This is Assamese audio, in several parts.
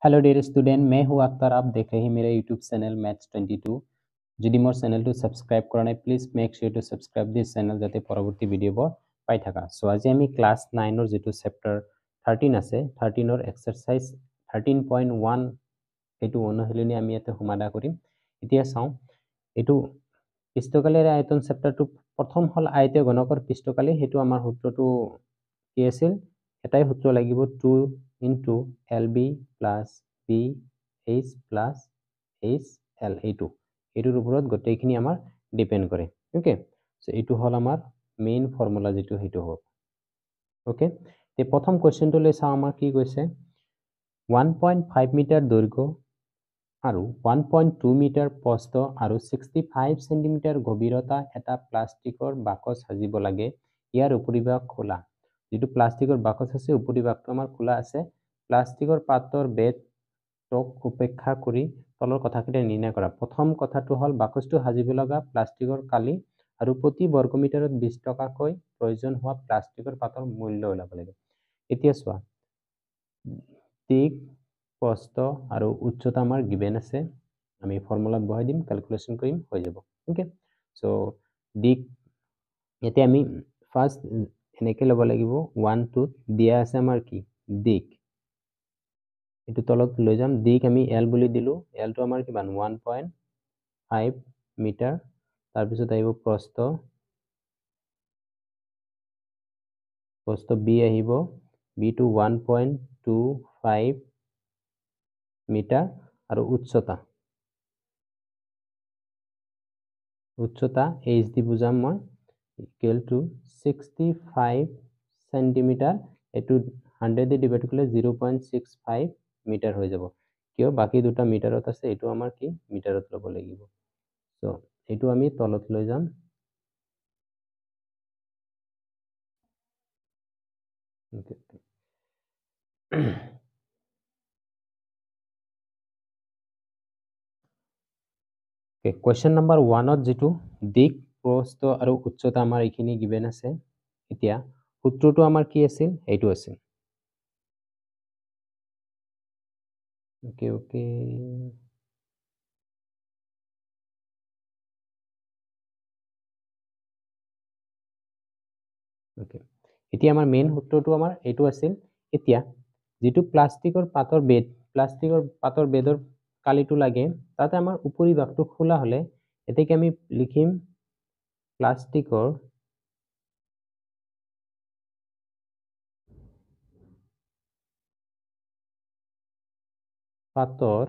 हेलो डियर स्टूडेंट, मैं हूं अख्तर। आप देख रहे हैं मेरा यूट्यूब चैनल मैथ्स 22। যদি মোৰ চেনেলটো সাবস্ক্ৰাইব কৰা নাই please make sure to subscribe this channel যাতে পৰৱৰ্তী ভিডিঅ'বোৰ পাই থাকা। সো আজি আমি ক্লাস 9 ৰ যেটো চেপ্টাৰ 13 আছে 13 ৰ এক্সাৰসাইজ 13.1 এটো অনুশীলনী আমি ইয়াতে সমাধা কৰিম। এতিয়া চাও এটো পৃষ্ঠকালীৰ আয়তন চেপ্টাৰটো প্ৰথম হল আয়তীয় ঘনকৰ পৃষ্ঠকালী। হেতু আমাৰ সূত্ৰটো কি আছিল? এটাই সূত্ৰ লাগিব 2 into LB plus BH plus HL এইটো এটোৰ ওপৰত গটেইখিনি আমাৰ ডিপেন্ড কৰে। ওকে, সো এইটো হল আমাৰ মেইন ফৰ্মুলা যেটো হেতু হ'ব। ওকে, তে প্ৰথম কোৱেশ্চনটো লৈ চাও আমাৰ কি কৈছে 1.5 মিটাৰ দৈৰ্ঘ্য আৰু 1.2 মিটাৰ প্ৰস্থ আৰু 65 সেন্টিমিটাৰ গভীৰতা এটা প্লাষ্টিকৰ বাকচ সাজিব লাগে। ইয়াৰ উপৰিভাগ খোলা। যেটো প্লাষ্টিকৰ বাকচ আছে উপৰিভাগটো আমাৰ খোলা আছে। প্লাষ্টিকৰ পাতৰ বেদক উপেক্ষা কৰি তলৰ কথাখিনি নিৰ্ণয় কৰা। প্ৰথম কথাটো হল বাকচটো সাজিব লগা প্লাষ্টিকৰ কালি আৰু প্ৰতি বৰ্গমিটাৰত 20 টকাকৈ প্ৰয়োজন হোৱা প্লাষ্টিকৰ পাতৰ মূল্য ওলাব লাগে। এতিয়া চোৱা দিক প্ৰস্থ আৰু উচ্চতা আমাৰ গিভেন আছে। আমি ফৰ্মুলাত বহাই দিম, ক্যালকুলেশন কৰিম, হৈ যাব। ওকে, সো দিক এতিয়া আমি ফাৰ্স্ট এনেকে লব লাগিব 1 2 দিয়া আছে আমাৰ কি দিক। এটো তলত লৈ যাম। দিক আমি L বুলি দিলো। L টো আমাৰ কিমান 1.5 মিটাৰ। তাৰ পিছত আহিব প্ৰস্থ B আহিব। B টো 1.25 মিটাৰ আৰু উচ্চতা H দি বুজাম মই ইকুৱেল টু 65 সেন্টিমিটাৰ। এটো 100 দি ডিভাইড কৰিলে 0.65 মিটাৰ হৈ যাব। কিয় বাকি দুটা মিটাৰত আছে, এটো আমাৰ কি মিটাৰত লব লাগিব। সো এটো আমি তলত লৈ যাম। Okay. Question number 1 ত যেটো দিক প্ৰস্থ আৰু উচ্চতা আমাৰ এইখিনি গিভেন আছে। এতিয়া সূত্ৰটো আমাৰ কি আছিল? এইটো আছিল। ওকে ওকে ওকে, এতিয়া আমাৰ মেইন সূত্ৰটো আমাৰ এইটো আছিল। এতিয়া যেটো প্লাষ্টিকৰ পাতৰ বেদৰ কালিটো লাগে তাতে আমাৰ উপৰিভাগটো খোলা হলে এতেকে আমি লিখিম প্লাষ্টিকৰ পাতৰ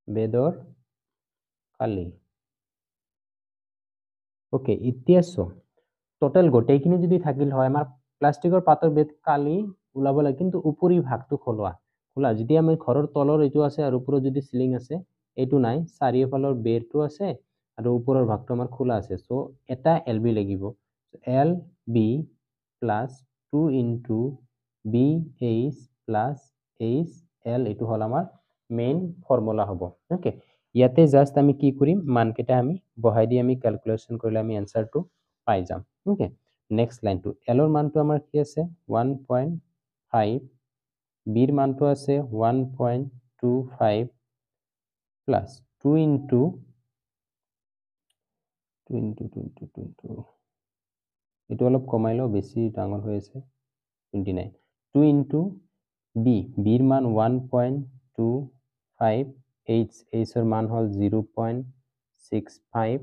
বেদৰ কালি। ওকে, এতিয়া চোৱা টোটাল গোটেইখিনি যদি থাকিল হয় আমাৰ প্লাষ্টিকৰ পাতৰ বেদ কালি ওলাব লাগে, কিন্তু উপৰি ভাগটো খোলা যদি আমি ঘৰৰ তলৰ এইটো আছে আৰু ওপৰত যদি সিলিং আছে এইটো নাই, চাৰিওফালৰ বেৰটো আছে আৰু ওপৰৰ ভাগটো আমাৰ খোলা আছে। সো এটা LB লাগিব। LB plus 2 into BH plus HL এইটো হল আমাৰ মেইন ফৰ্মুলা হ'ব। ওকে, ইয়াতে জাস্ট আমি কি কৰিম মানকেইটা আমি বহাই দি আমি ক্যালকুলেশন কৰিলে আমি আনসাৰটো পাই যাম। ওকে, নেক্সট লাইনটো L ৰ মানটো আমাৰ কি আছে 1.5, B ৰ মানটো আছে 1.25 প্লাস 2 into এটো অলপ কমাই লও, বেছি ডাঙৰ হৈ আছে 29। 2 into B ৰ মান 1.25, H ৰ মান হল 0.65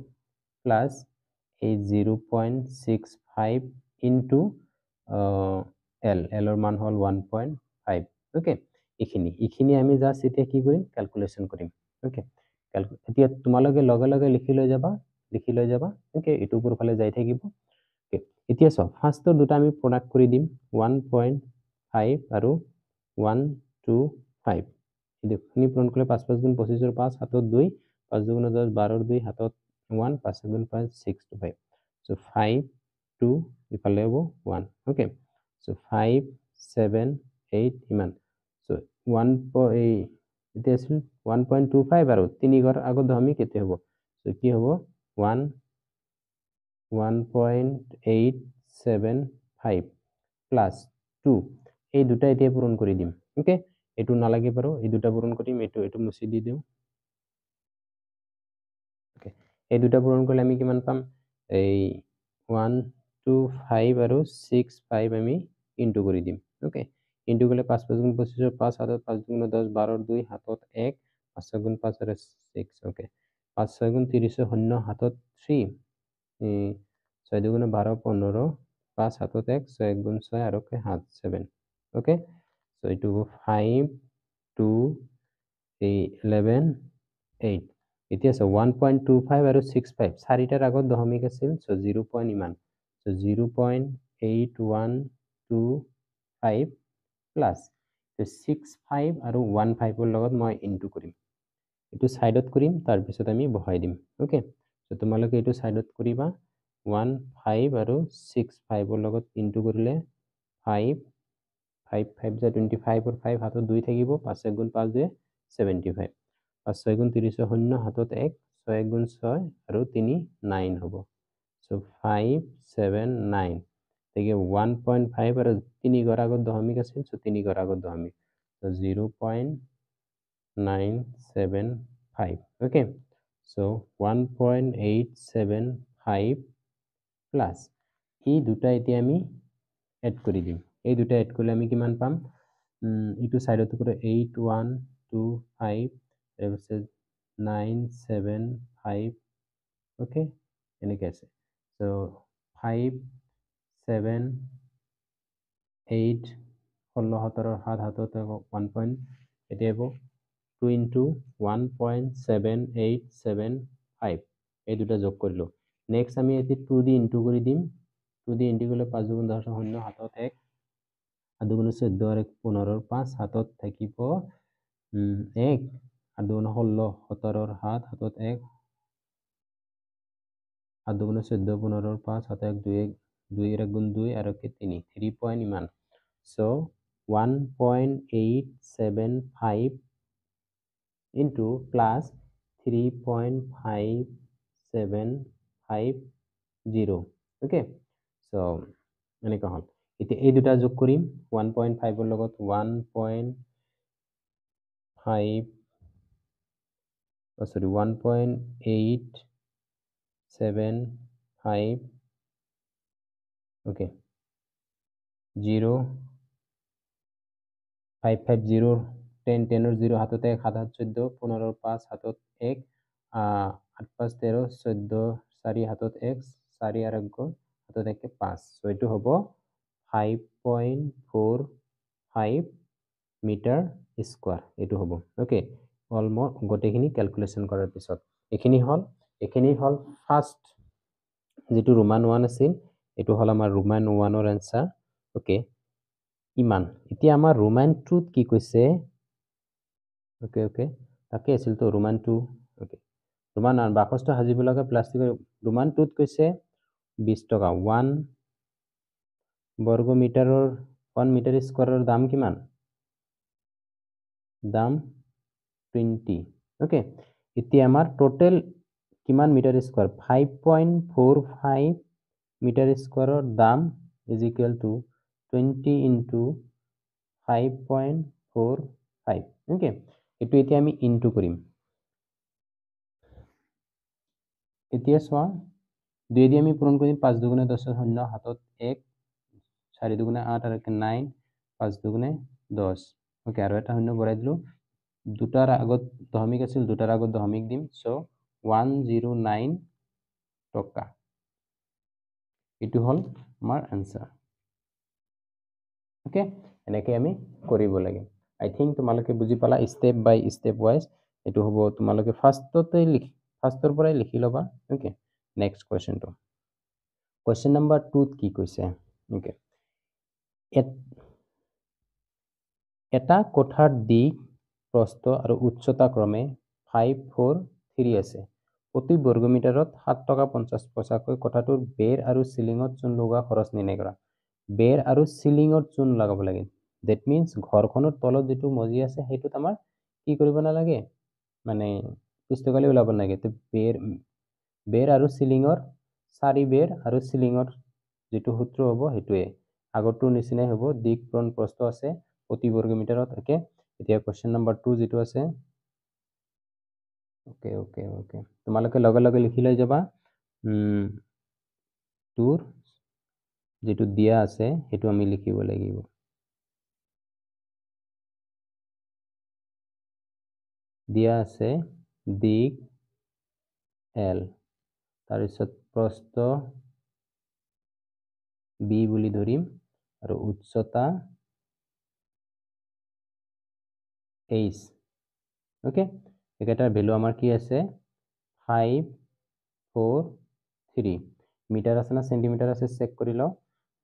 প্লাস এই 0.65 into L ৰ মান হল 1.5। ওকে, এইখিনি আমি জাস্ট এতিয়া কি কৰিম ক্যালকুলেশন কৰিম। ওকে, এতিয়া তোমালোকে লগে লগে লিখি লৈ যাবা। ওকে, এটো উপৰ ফালে যাই থাকিব। ওকে, এতিয়া চাও ফাৰ্স্টৰ দুটা আমি প্ৰডাক্ট কৰি দিম 1.5 আৰু 125। এইখিনি পূৰণ কৰিলে 5 5 গুণ 25 ৰ 5 হাতত 2, 5 2 গুণ 10 12 ৰ 2 হাতত 1, 5 গুণ 5 6 to 5। সো 5 2 ইফালে হ'ব 1। ওকে, সো 5 7 8 ইমান। সো 1 এটা আছিল 1.25 আৰু 3 ঘৰ আগত আমি কেতে হ'ব। সো কি হ'ব 1.875 প্লাস 2 এই দুটা এতিয়া পূৰণ কৰি দিম ওকে এটো নালাগে পাৰো এই দুটা পূৰণ কৰিম এটো মুছি দি দিও ওকে এই দুটা পূৰণ কৰিলে আমি কিমান পাম এই 1 2 5 আৰু 6 5 আমি ইনটু কৰি দিম ওকে ইনটু কৰিলে 5 5 গুণ 25 5 7 5 গুণ 10 12 2 হাতত 1 5 গুণ 5 আৰু 6 ওকে 5 6 গুণ 30 শূন্য হাতত 3 6 2 গুণ 12 15 5 হাতত 1 6 গুণ 6 আৰু 7 7 ওকে সো এটো 5 2 11 8 এতিয়া আছে 1.25 আৰু 65 চাৰিটাৰ আগত দশমিক আছিল সো 0 পইণ্ট ইমান সো 0.8125 প্লাস 65 আৰু 15 ৰ লগত মই ইনটু কৰিম এটো সাইডত কৰিম তাৰ পিছত আমি বহাই দিম ওকে সো তোমালোকে এটো সাইডত কৰিবা 15 আৰু 65 ৰ লগত ইনটু কৰিলে 5 5 5 যা 25 और 5 हाथत 2 থাকিব 5 গুণ 5 দিয়ে 75 5 6 গুণ 30 শূন্য হাতত 1 6 গুণ 6 আৰু 3 9 হ'ব সো 5 7 9 থেকে 1.5 আৰু 3 ঘৰ আগত দশমিক আছিল সো 3 ঘৰ আগত দশমিক সো 0.975 ওকে সো 1.875 প্লাস এই দুটা এতিয়া আমি এড কৰি দিম এই দুটা এড কৰিলে আমি কিমান পাম ইটো সাইডত কৰে 8125 তাৰপিছত 975 ওকে এনেকে আছে সো 5 7 8 16 17 7 হাতত 1 পইণ্ট এতিয়া হ'ব 2 into 1.7875 এই দুটা যোগ কৰিলো নেক্সট আমি এতি 2 দি ইনটু কৰি দিম 2 দি ইনটু কৰিলে 5 গুণ 10 শূন্য হাতত 1 আর 2 গুণ 14 আর 15 5 হাতত থাকিব 1 আর 2 গুণ 16 17 7 হাতত 1 আর 2 গুণ 14 15 5 হাতত 1 2 2 এর গুণ 2 আর 3 3 পয়েন্ট ইমান so 1.875 into plus 3.575 okay so এনেকা হল এতিয়া এই দুটা যোগ কৰিম 1.5 ৰ লগত 1.5 sorry 1.875 ওকে 0 550 10 10 ৰ 0 হাতত 1 7 হাত 14 15 5 হাতত 1 8 5 13 14 4 হাতত 1 4 আর 1 হাতত 1 5 সো এটো হ'ব 5.45 মিটাৰ স্কয়াৰ এটো হ'ব ওকে অলমোস্ট গটেখিনি ক্যালকুলেশন কৰাৰ পিছত এখিনি হল ফাৰ্স্ট যেটো ৰোমান 1 আছিল এটো হল আমাৰ ৰোমান 1 ৰ आंसर ওকে ইমান এতিয়া আমাৰ ৰোমান 2 কি কৈছে ওকে ওকে তাকে আছিল তো ৰোমান 2 ওকে ৰোমান বাকসটো হাজিব লগা প্লাষ্টিকৰ ৰোমান 2 কৈছে 20 টকা 1 বৰ্গ মিটাৰৰ 1 মিটাৰ স্কয়াৰৰ দাম কিমান দাম 20 ওকে এতিয়া আমাৰ টোটাল কিমান মিটাৰ স্কয়াৰ 5.45 মিটাৰ স্কয়াৰৰ দাম is equal to 20 into 5.45 okay এটো এতিয়া আমি ইনটু কৰিম এতিয়া সোয়া 2 দি আমি পূৰণ কৰিম 5 দুগুণে 10 শূন্য হাতত 1 4 দুগুণে 8 আর 9 5 দুগুণে 10 ওকে আর এটা শূন্য বঢ়াই দিলো দুটাৰ আগত দশমিক আছিল দুটাৰ আগত দশমিক দিম সো 109 টকা এটো হল আমাৰ आंसर ওকে এনেকে আমি কৰিব লাগে আই থিংক তোমালোকে বুজি পালা স্টেপ বাই স্টেপ ওয়াইজ এটো হ'ব তোমালোকে ফাৰ্ষ্টৰ পৰাই লিখি লবা ওকে নেক্সট কোৱেশ্চনটো কোৱেশ্চন নম্বৰ 2 কি কৈছে ওকে এটা কোঠাৰ দিক প্ৰস্থ আৰু উচ্চতা ক্ৰমে 5 4 3 আছে প্ৰতি বৰ্গ মিটাৰত 7 টকা 50 পইচাকৈ কোঠাটোৰ বেৰ আৰু সিলিঙত চূণ লগা খৰচ নিৰ্ণয় কৰা বেৰ আৰু সিলিঙত চূণ লগাব লাগে দ্যাট মিন্স ঘৰখনৰ তলত যেটো মজি আছে হেতুত আমাৰ কি কৰিব নালাগে মানে পুস্তকালি ওলাব লাগে তে বেৰ আৰু সিলিঙৰ 4 বেৰ আৰু সিলিঙৰ যেটো সূত্ৰ হ'ব হেতুৱে আগৰটোৰ নিচিনাই হ'ব দিক কোণ প্ৰস্থ আছে প্ৰতি বৰ্গ মিটাৰত ওকে এতিয়া কোৱেশ্চন নম্বৰ 2 যেটো আছে ওকে ওকে ওকে তোমালোকে লগে লগে লিখি লৈ যাবা টুৰ যেটো দিয়া আছে হেতু আমি লিখিব লাগিব দিয়া আছে দিক L তাৰপিছত প্ৰস্থ B বুলি ধৰিম আৰু উচ্চতা H ওকে একেটাৰ ভ্যালু আমাৰ কি আছে 5 4 3 মিটাৰ আছে না সেন্টিমিটাৰ আছে চেক কৰি লও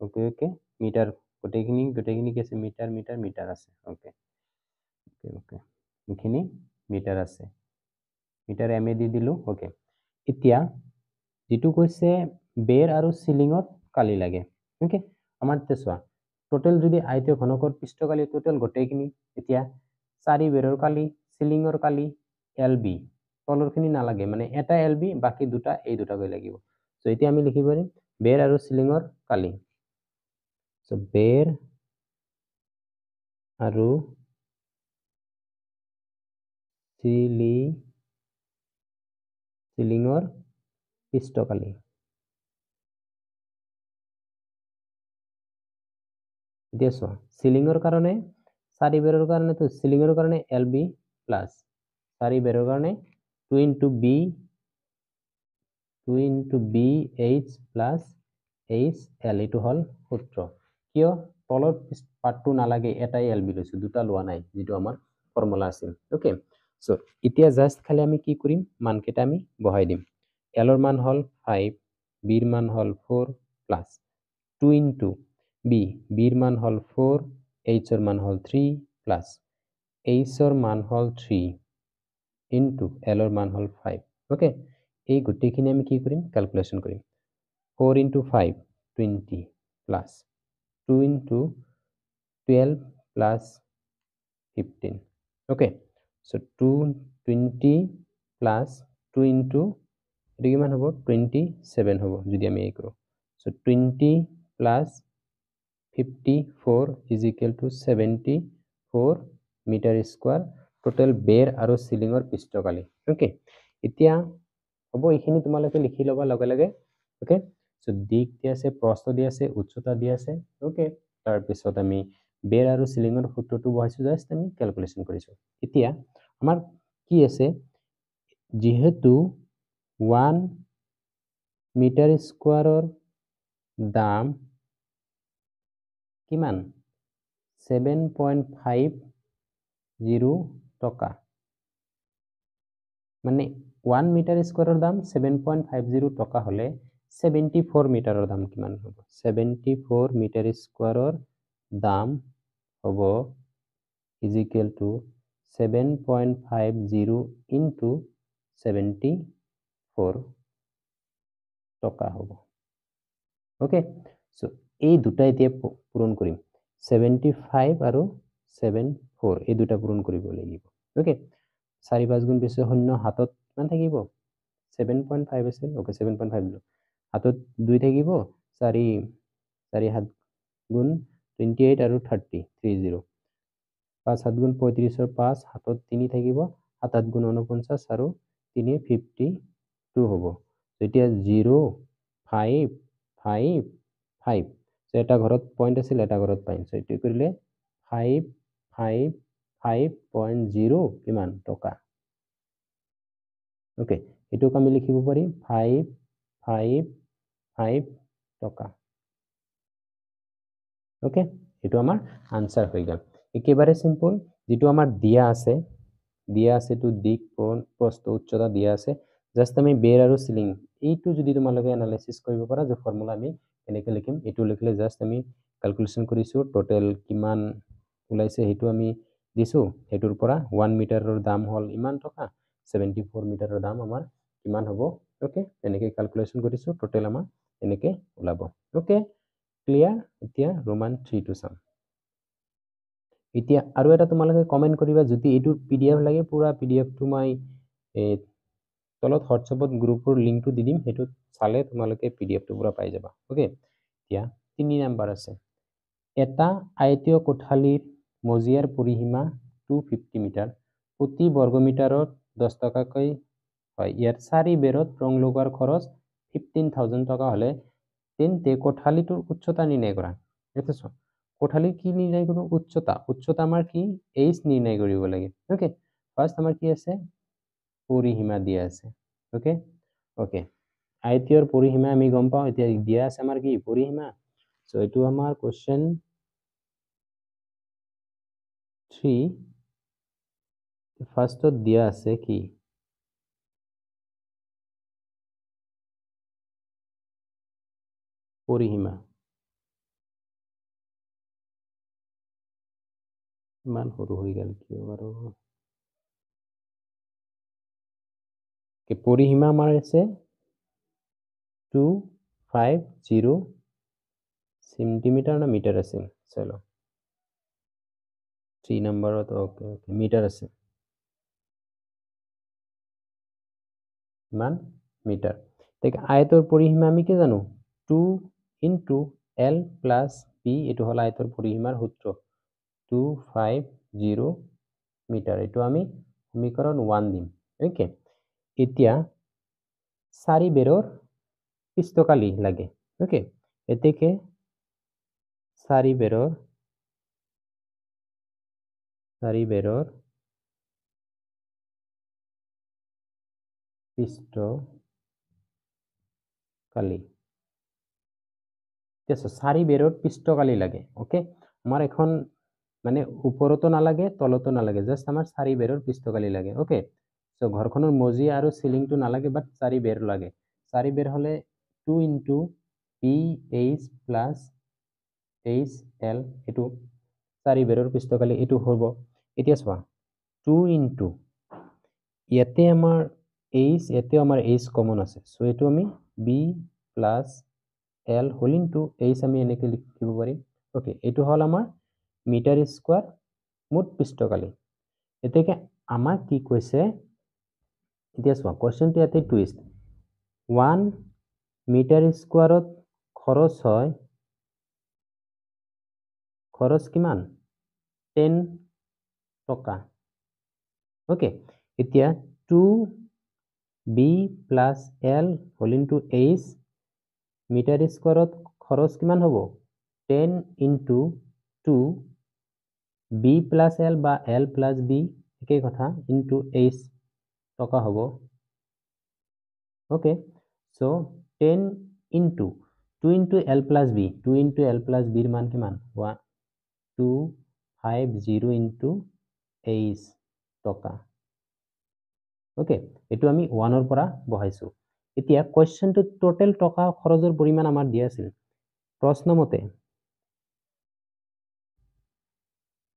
ওকে ওকে মিটাৰ গোটেইখিনি কি আছে মিটাৰ মিটাৰ মিটাৰ আছে ওকে ওকে ওকে এখিনি মিটাৰ আছে মিটাৰ এম এ দি দিলো ওকে এতিয়া যেটো কৈছে বেৰ আৰু সিলিংত কালি লাগে ওকে আমাৰ তেছোৱা টোটাল যদি আয়তীয় ঘনকৰ পৃষ্ঠ কালি টোটাল গোটেইখিনি এতিয়া 4 বেৰৰ কালি সিলিংৰ কালি এলবি তলৰখিনি নালাগে মানে এটা এলবি বাকি দুটা এই দুটা গৈ লাগিব সো এতিয়া আমি লিখিব পাৰিম বেৰ আৰু সিলিংৰ কালি সো বেৰ আৰু সিলিংৰ পৃষ্ঠ কালি এতিয়া সো সিলিংৰ কাৰণে 4 বেৰৰ কাৰণে তো সিলিংৰ কাৰণে এলবি প্লাস 4 বেৰৰ কাৰণে 2 into b h plus h l এটো হল সূত্ৰ কিয় তলৰ পাৰ্টটো নালাগে এটাই এলবি লৈছো দুটা লোৱা নাই যেটো আমাৰ ফৰ্মুলা আছিল ওকে সো এতিয়া জাস্ট খালি আমি কি কৰিম মানকেটা আমি বহাই দিম l ৰ মান হল 5 b ৰ মান হল 4 প্লাস 2 into b ৰ মান হল 4 h ৰ মান হল 3 প্লাস h ৰ মান হল 3 into l ৰ মান হল 5 ওকে এই গোটেইখিনি আমি কি কৰিম ক্যালকুলেশন কৰিম 4 into 5 20 plus 2 into 12 plus 15 okay so 220 plus 2 into এটো কিমান হ'ব 27 হ'ব যদি আমি এই কৰো so 20 plus 54 is equal to 74 meter square total বেৰ আৰু সিলিংৰ পৃষ্ঠকালি ওকে এতিয়া হ'ব এইখিনি তোমালোকে লিখি লবা লগে লগে ওকে সো দিক দিয়া আছে প্ৰস্থ দিয়া আছে উচ্চতা দিয়া আছে ওকে তাৰ পিছত আমি বেৰ আৰু সিলিংৰ সূত্ৰটো বহাইছো জাস্ট আমি ক্যালকুলেশন কৰিছো এতিয়া আমাৰ কি আছে যেহেতু 1 মিটাৰ স্কয়াৰৰ দাম কিমান 7.50 টকা মানে 1 মিটাৰ স্কয়াৰৰ দাম 7.50 টকা হলে 74 মিটাৰৰ দাম কিমান হ'ব 74 মিটাৰ স্কয়াৰৰ দাম হ'ব is equal to 7.50 into 74 টকা হ'ব ওকে সো এই দুটা এতিয়া পূৰণ কৰিম 75 আৰু 74 এই দুটা পূৰণ কৰিব লাগিব ওকে 4 5 গুণ বেছি শূন্য হাতত কিমান থাকিব 7.5 আছে ওকে 7.5 দিলো হাতত 2 থাকিব 4 4 7 গুণ 28 আৰু 30 30 5 7 গুণ 35 ৰ 5 হাতত 3 থাকিব 7 8 গুণ 49 আৰু 3 52 হ'ব এতিয়া 0 5 5 5 সো এটা ঘৰত পয়েন্ট আছিল এটা ঘৰত পাইন সো এটো কৰিলে 5 5 5.0 কিমান টকা ওকে এটোক আমি লিখিব পাৰি 5 5 5 টকা ওকে এটো আমাৰ আনসাৰ হৈ গল একেবাৰে সিম্পল যেটো আমাৰ দিয়া আছে তো দিক কোণ প্ৰস্থ উচ্চতা দিয়া আছে জাস্ট আমি বেৰ আৰু সিলিং এইটো যদি তোমালোকে এনালাইসিস কৰিব পাৰা যে ফৰ্মুলা আমি এনেকে লিখিম এটো লিখলে জাস্ট আমি ক্যালকুলেশন কৰিছো টোটাল কিমান ওলাইছে হেতু আমি দিছো হেতুৰ পৰা 1 মিটাৰৰ দাম হল ইমান টকা 74 মিটাৰৰ দাম আমাৰ কিমান হ'ব ওকে এনেকে ক্যালকুলেশন কৰিছো টোটাল আমাৰ এনেকে ওলাব ওকে ক্লিয়াৰ এতিয়া ৰোমান 3 টু চাম এতিয়া আৰু এটা তোমালোকে কমেন্ট কৰিবা যদি এটো পিডিএফ লাগে পুৰা পিডিএফ টো মই তলত হোৱাটসএপত গ্ৰুপৰ লিংকটো দি দিম হেতু চালে তোমালোকে পিডিএফ টো পুৰা পাই যাবা ওকে এতিয়া 3 নাম্বাৰ আছে এটা আয়তীয় কোঠালিৰ মজিয়াৰ পৰিসীমা 250 মিটাৰ প্ৰতি বৰ্গমিটাৰত 10 টকাকৈ হয় ইয়াৰ 4 বেৰত ৰং লগোৱাৰ খৰচ 15,000 টকা হলে তেন্তে কোঠালিটোৰ উচ্চতা নিৰ্ণয় কৰা বুজিছো কোঠালিৰ কি নিৰ্ণয় কৰো উচ্চতা আমাৰ কি h নিৰ্ণয় কৰিব লাগে ওকে ফাৰ্স্ট আমাৰ কি আছে পৰিসীমা দিয়া আছে ওকে ওকে আয়তীয়ৰ পৰিসীমা আমি গম পাওঁ এতিয়া দিয়া আছে আমাৰ কি পৰিসীমা সো এটো আমাৰ কোশ্চেন 3 ফাৰ্স্টত দিয়া আছে কি পৰিসীমা ইমান সৰু হৈ গেল কিয় বাৰু কি পৰিসীমা আমাৰ আছে 250 সেন্টিমিটার না মিটার আছে চলো 3 নম্বরত ওকে ওকে মিটার আছে মান মিটার দেখ আয়তর পরিসীমা আমি কি জানো 2 ইনটু l প্লাস p এটো হল আয়তর পরিসীমার সূত্র 250 মিটার এটো আমি সমীকরণ 1 দিম ওকে এতিয়া 4 বেৰৰ পিষ্টকালি লাগে ওকে এতেকে 4 বেৰৰ পিষ্টকালি ঠিক আছে 4 বেৰৰ পিষ্টকালি লাগে ওকে আমাৰ এখন মানে ওপৰতো নালাগে তলতো নালাগে জাস্ট আমাৰ 4 বেৰৰ পিষ্টকালি লাগে ওকে সো ঘৰখনৰ মজি আৰু সিলিংটো নালাগে বাট 4 বেৰ লাগে 4 বেৰ হলে 2 ইনটু ph প্লাস hl এটো 4 বেৰৰ পিষ্টকালি এটো হ'ব এতিয়া চোৱা 2 ইনটু ইয়াতে আমাৰ h ইয়াতে আমাৰ h কমন আছে সো এটো আমি b plus l whole into h আমি এনেকে লিখিব পাৰিম ওকে এটো হল আমাৰ মিটাৰ স্কয়াৰ মুঠ পিষ্টকালি এতেকে আমাক কি কৈছে এতিয়া চোৱা কোশ্চেনটো ইয়াতে টুইষ্ট 1 মিটাৰ স্কয়াৰত খৰচ হয় খৰচ কিমান 10 টকা ওকে এতিয়া 2b plus l whole into h metre স্কয়ারত খরচ কিমান হ'ব 10 ইনটু 2 b প্লাস l বা l প্লাস b একেই কথা ইনটু h টকা হ'ব okay so 10 into 2 into l plus b 2 into l plus b এর মান কিমান 250 ইনটু h টকা ওকে এটো আমি 1 ৰ পৰা বহাইছো এতিয়া কোশ্চেনটো টোটাল টকা খৰচৰ পৰিমাণ আমাৰ দিয়া আছিল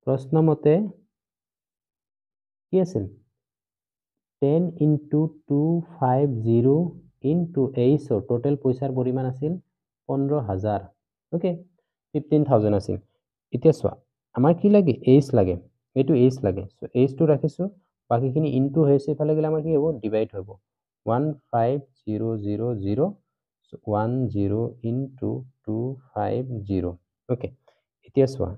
প্ৰশ্নমতে কি আছিল 10 ইনটু 250 ইনটু h ৰ টোটাল পইচাৰ পৰিমাণ আছিল 15000 ওকে 15000 আছিল এতিয়া চোৱা আমাৰ কি লাগে h লাগে এটো h লাগে সো h টো ৰাখিছো বাকিখিনি ইনটু হৈছে ইফালে গলে আমাৰ কি হ'ব ডিভাইড হ'ব 15000 so 10 into 250 okay এতিয়া চোৱা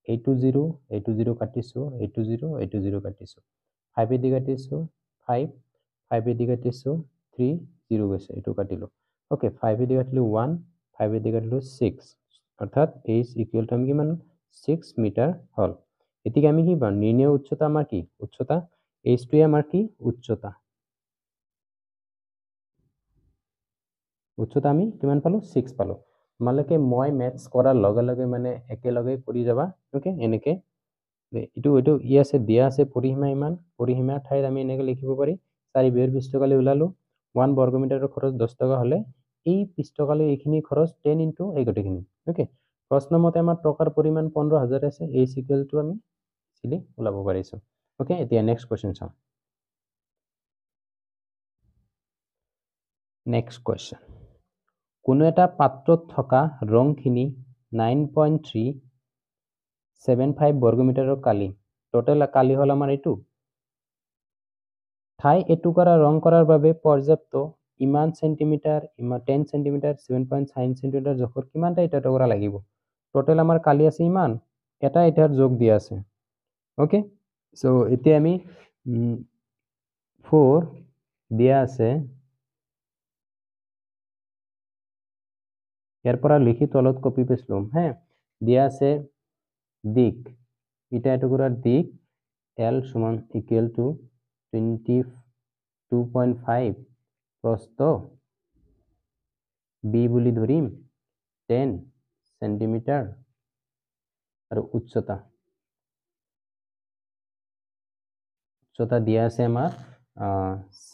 80 কাটিছো 80 কাটিছো 5 এদি কাটিছো 5 এদি কাটিছো 3 0 গৈছে এটো কাটিলো ওকে 5 এদি কাটিলো 1 5 এদি কাটিলো 6 অৰ্থাৎ h ইকুৱেল টু আমি কিমান 6 মিটাৰ হল এতিকে আমি কি পাম নিৰ্ণয় উচ্চতা আমাৰ কি উচ্চতা h টো আমাৰ কি উচ্চতা আমি কিমান পালো 6 পালো তোমালোকে মই ম্যাথছ কৰাৰ লগে লগে মানে একেলগে কৰি যাবা ওকে এনেকে এটো ই আছে দিয়া আছে পৰিসীমা ঠাইত আমি এনেকে লিখিব পাৰি 4 বেৰ পিষ্টকালি উলালো 1 বৰ্গমিটাৰৰ খৰচ 10 টকা হলে এই পিষ্টকালি এইখিনি খৰচ 10 ইনটু এই গটেখিনি ওকে প্ৰশ্নমতে আমাৰ টকাৰ পৰিমাণ 15000 আছে এই ইকুৱেলটো আমি ইজিলি উলাব পাৰিছো ওকে এতিয়া নেক্সট কোৱেশ্চন চাও নেক্সট কোৱেশ্চন কোনো এটা পাত্ৰত থকা ৰংখিনি 9.375 বৰ্গমিটাৰৰ কালি টোটাল কালি হল আমাৰ এটো ঠাই এটুকুৰা ৰং কৰাৰ বাবে পৰ্যাপ্ত ইমান সেন্টিমিটাৰ 10 সেন্টিমিটাৰ 7.9 সেন্টিমিটাৰ জোখৰ কিমানটা এটা টুকুৰা লাগিব টোটাল আমার কালি আছে ইমান, এটা এটার যোগ দিয়া আছে। ওকে, সো এতিয়া আমি 4 দিয়া আছে, এরপর লিখি তলত কপি পেস্ট লম। হ্যাঁ, দিয়া আছে দিক, এটা এটুকুরার দিক L সমান ইকুয়াল টু 22.5, প্রস্থ B বুলি ধরিম 10 সেন্টিমিটার, আর উচ্চতা দিয়া আছে আমার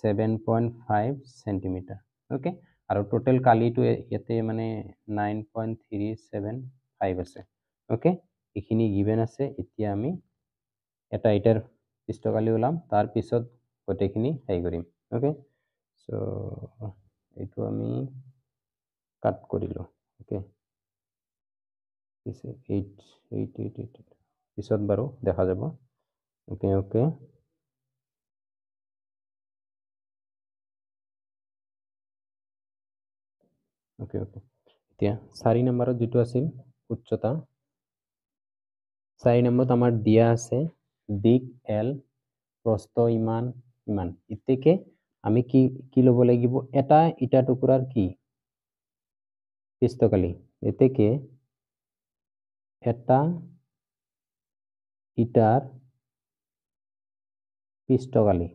7.5 সেন্টিমিটার। ওকে, আর টোটাল কালিটো ইয়াতে মানে 9.375 আছে। ওকে, এইখিনি গিভেন আছে। এতিয়া আমি এটা এটার পৃষ্ঠকালি ওলাম, তার পিছত গোটেইখিনি হেৰি কৰিম। ওকে, সো এইটো আমি কাট কৰিলো। ওকে, পিছত বাৰু দেখা যাব। ওকে ওকে, ওকে ওকে, এতিয়া 4 নম্বৰত যেটো আছিল উচ্চতা, 4 নম্বৰত আমাৰ দিয়া আছে দিক L, প্রস্থ ইমান ইমান। ইতেকে আমি কি কি লব লাগিব, এটা ইটা টুকুরার কি পৃষ্ঠকালি, এতেকে এটা ইটার পৃষ্ঠকালি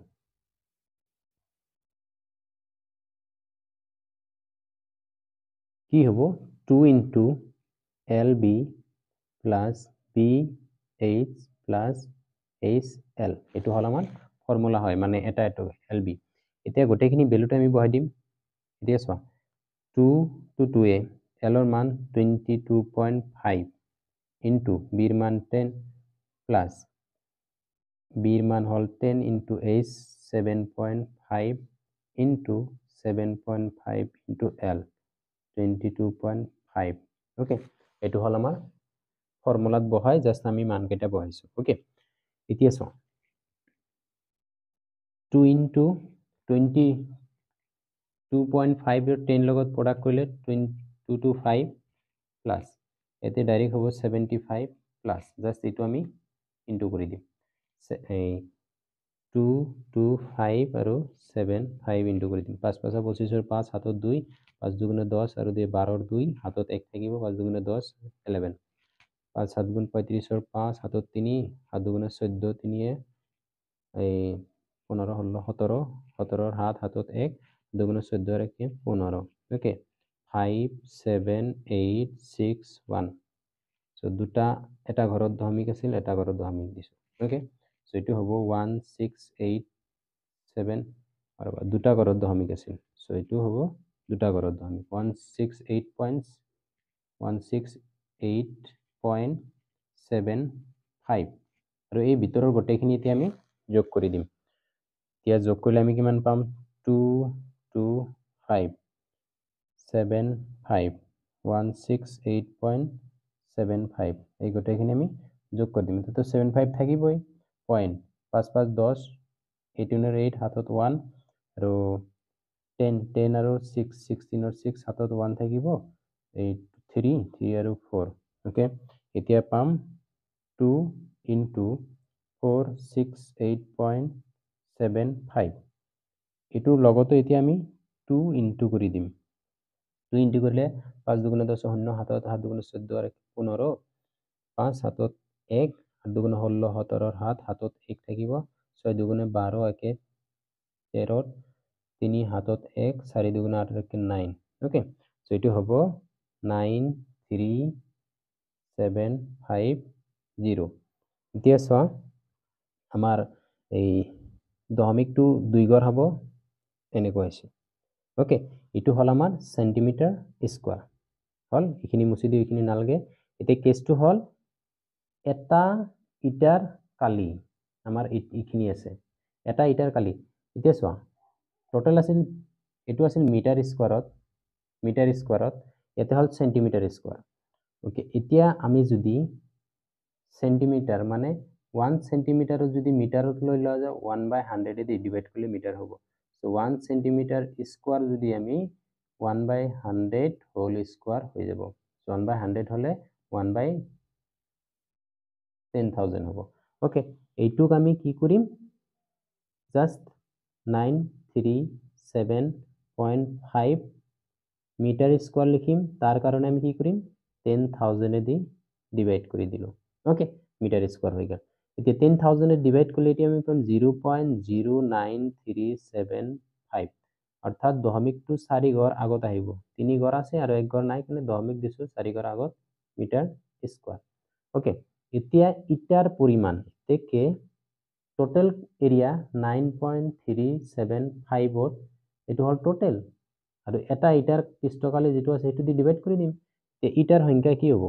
কি হব 2 into LB plus BH plus HL, এটো হল আমার ফর্মুলা হয়, মানে এটা এটো LB। এতিয়া গোটেইখিনি ভ্যালুটা আমি বহাই দিম। এতিয়া চোৱা 2 to 2a, L এর মান 22.5 ইন্টু B এর মান 10 প্লাস B এর মান হল 10 into H 7.5 into 7.5 into L 22.5। Okay, এটো হল আমার ফর্মুলাত বহাই জাস্ট আমি মানকেইটা বহাইছো। ওকে, এতিয়া চাও 2 ইন্টু 22.5 এর 10 লগত প্রোডাক্ট করলে 225 প্লাস এতে ডাইরেক্ট হবো 75 প্লাস জাস্ট এটো আমি ইন্টু করে দিম। 225 আৰু 75 ইন্টু করে দিম। 5 5 25 5 হাতত 2, 5 দুগুণে 10 আৰু 12 2 হাতত 1 থাকিব, 5 দুগুণে 10 11, 5 7 গুণ 35 5 হাতত 3, 7 দুগুণে 14 3 এই 15 16 17, 17 হাত হাতত 1, দুগুণে 14 আর 1 15। ওকে, 5 7 8 6 1, সো দুটা এটা ঘৰত দশমিক আছিল, এটা ঘৰত দশমিক দিছো। ওকে, সো এটো হবো 1687, আৰ দুটা ঘৰত দশমিক আছিল, সো এটো হবো দুটা ঘৰত দশমিক 168.75, আৰু এই ভিতৰৰ গোটেইখিনি এতিয়া আমি যোগ কৰি দিম। এতিয়া যোগ কৰিলে আমি কিমান পাম 225 75 168.75, এই গোটেইখিনি আমি যোগ কৰি দিম। তো 75 থাকিবই, পয়েন্ট 5 5 10, 18 8 হাতত 1 আৰু 10 10 আৰু 6 16 और 6 হাতত 1 থাকিব, 8 3 3 আৰু 4। ওকে, এতিয়া পাম 2 ইন্টু 468.75, এটোৰ লগতে এতিয়া আমি 2 ইন্টু কৰি দিম। 2 ইন্টু করলে 5 দুগুণে 10 শূন্য, হাতত 7 দুগুণে 14 আর 15, 5 হাতত 1, 8 দুগুণে 16 17 হাত হাতত 1 থাকিব, 6 দুগুণে 12 একে 13, 3 হাতত 1, 4 দুগুণে 8 একে 9। ওকে, সো এটো হবো 93750। এতিয়া চোৱা আমাৰ এই দশমিকটো 2 ঘৰ হবো, এনেকুৱা হৈছে। ওকে, এটো হল আমার সেন্টিমিটার স্কোয়ার হল, এইখিনি মুছি দিও, এইখিনি নালগে। এতিয়া কেসটো হল এটা ইটার কালি আমার এইখিনি আছে, এটা ইটার কালি। এতিয়া চোৱা টোটাল আছিল, এটো আছিল মিটার স্কোয়ারত, ইয়াতে হল সেন্টিমিটার স্কোয়ার। ওকে, এতিয়া আমি যদি সেন্টিমিটার মানে 1 সেন্টিমিটার যদি মিটারত লৈ লওয়া যায় 1/100 এ ডিভাইড করলে মিটার হবো। সো 1 সেন্টিমিটার স্কোয়ার যদি আমি 1/100 হোল স্কোয়ার হয়ে যাব। সো 1/100 হলে 1/10,000 হব ওকে এইটুক আমি কি কৰিম জাস্ট 937.5 মিটার স্কয়ার লিখিম তার কারণে আমি কি করিম 10,000 এ দি ডিভাইড করে দিলো ওকে মিটার স্কয়ার হয়ে গেল এতে 10,000 এ ডিভাইড করলে এটি আমি পাম 0.09375 অর্থাৎ দশমিকটো 4 ঘর আগত আহিব 3 ঘর আছে আর 1 ঘর নাই কেনে দশমিক দিছো 4 ঘর আগত মিটার স্কয়ার ওকে এতিয়া ইটার পরিমাণ থেকে টোটাল এরিয়া 9.375 ত এটো হল টোটাল আর এটা ইটার পৃষ্ঠকালে যেটো আছে এটো দি ডিভাইড কৰি দিম তে ইটার সংখ্যা কি হ'ব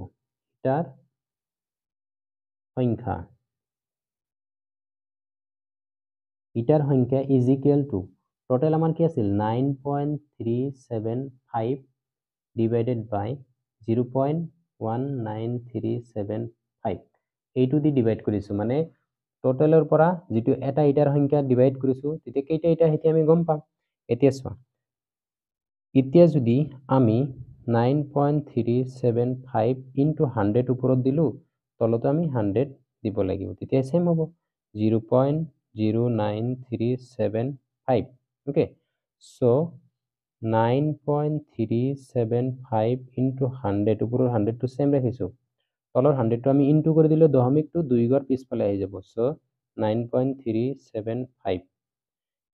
ইটার সংখ্যা ইজ ইকুয়াল টু টোটাল আমার কি আছিল 9.375 ডিভাইডেড বাই 0.1935 এইটো দি ডিভাইড কৰিছো মানে টোটালৰ পৰা যেটো এটা ইটাৰ সংখ্যা ডিভাইড কৰিছো তেতিয়া কেইটা ইটা হেতি আমি গম পাম এতিয়া চোৱা এতিয়া যদি আমি 9.375 into 100 উপৰত দিলু তলতো আমি 100 দিব লাগিব তেতিয়া সেম হ'ব 0.09375 okay so 9.375 into 100 উপৰৰ 100 to সেম ৰাখিছো তলৰ 100 to আমি ইনটু কৰি দিলে দশমিকটো 2 ঘৰ পিছফালে আহি যাব so 9.375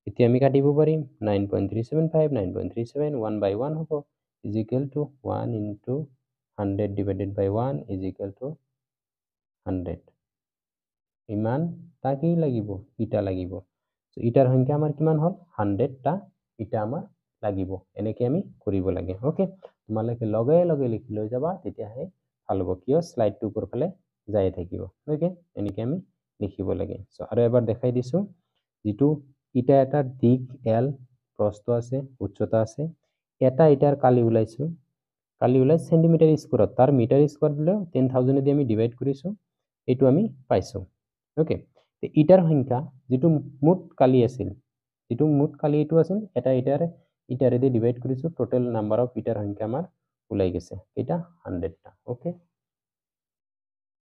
এতিয়া আমি কাটিব পাৰিম 9.375 9.37 1 by 1 হ'ব is equal to 1 into 100 divided by 1 is equal to 100 ইমান তা কি লাগিব ইটা লাগিব সো ইটাৰ সংখ্যা আমাৰ কিমান হল 100 টা ইটা আমাৰ লাগিব এনেকৈ আমি কৰিব লাগে ওকে তোমালোকে লগে লগে লিখি লৈ যাবা তেতিয়া হে ভাল হ'ব কিয় স্লাইডটো উপৰ ফালে যাই থাকিব ওকে এনেকৈ আমি লিখিব লাগে সো আৰু এবাৰ দেখাই দিছো যেটো ইটা এটা দিক এল প্ৰস্থ আছে উচ্চতা আছে এটা ইটাৰ কালি উলাইছো কালি উলাই সেন্টিমিটাৰ স্কয়াৰ তাৰ মিটাৰ স্কয়াৰ দিলে 10000 দি আমি ডিভাইড কৰিছো এটো আমি পাইছো ওকে তে ইটাৰ সংখ্যা যেটো মুঠ কালি আছিল যেটো মুঠ কালি এটো আছিল এটা ইটাৰে দি ডিভাইড কৰিছো টোটাল নাম্বাৰ অফ ইটাৰ সংখ্যা আমাৰ উলাই গেছে এটা 100 টা ওকে